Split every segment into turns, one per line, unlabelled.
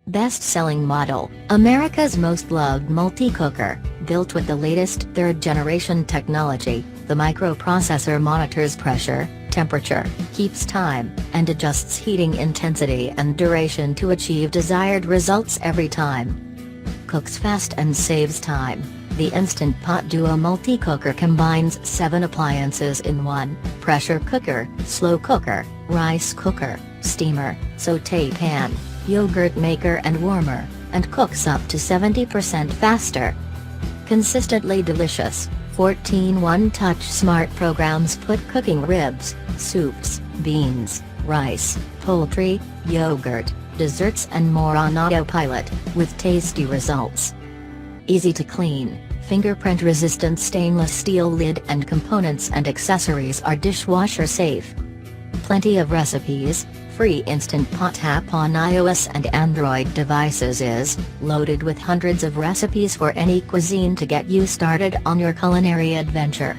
Best-selling model, America's most loved multi-cooker, built with the latest third-generation technology. The microprocessor monitors pressure, temperature, keeps time, and adjusts heating intensity and duration to achieve desired results every time. Cooks fast and saves time. The Instant Pot Duo multi-cooker combines 7 appliances in one: pressure cooker, slow cooker, rice cooker, steamer, saute pan, yogurt maker and warmer, and cooks up to 70% faster. Consistently delicious. 14 one-touch smart programs put cooking ribs, soups, beans, rice, poultry, yogurt, desserts and more on autopilot, with tasty results. Easy to clean, fingerprint-resistant stainless steel lid and components and accessories are dishwasher safe. Plenty of recipes. Free Instant Pot app on iOS and Android devices is loaded with hundreds of recipes for any cuisine to get you started on your culinary adventure.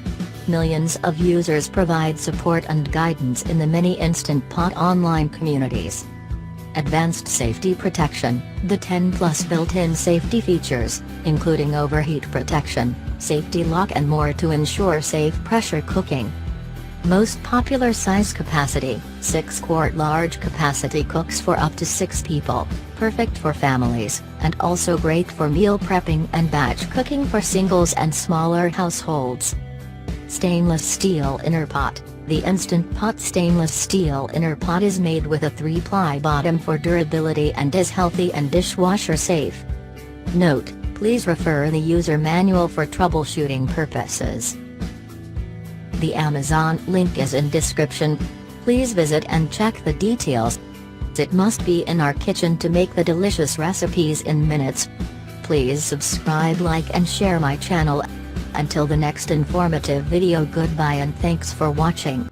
Millions of users provide support and guidance in the many Instant Pot online communities. Advanced safety protection. The 10+ built-in safety features, including overheat protection, safety lock and more to ensure safe pressure cooking. Most popular size capacity, 6-quart large capacity cooks for up to 6 people, perfect for families, and also great for meal prepping and batch cooking for singles and smaller households. Stainless steel inner pot. The Instant Pot stainless steel inner pot is made with a 3-ply bottom for durability and is healthy and dishwasher safe. Note: please refer the user manual for troubleshooting purposes. The Amazon link is in description. Please visit and check the details. It must be in our kitchen to make the delicious recipes in minutes. Please subscribe, like and share my channel. Until the next informative video, goodbye and thanks for watching.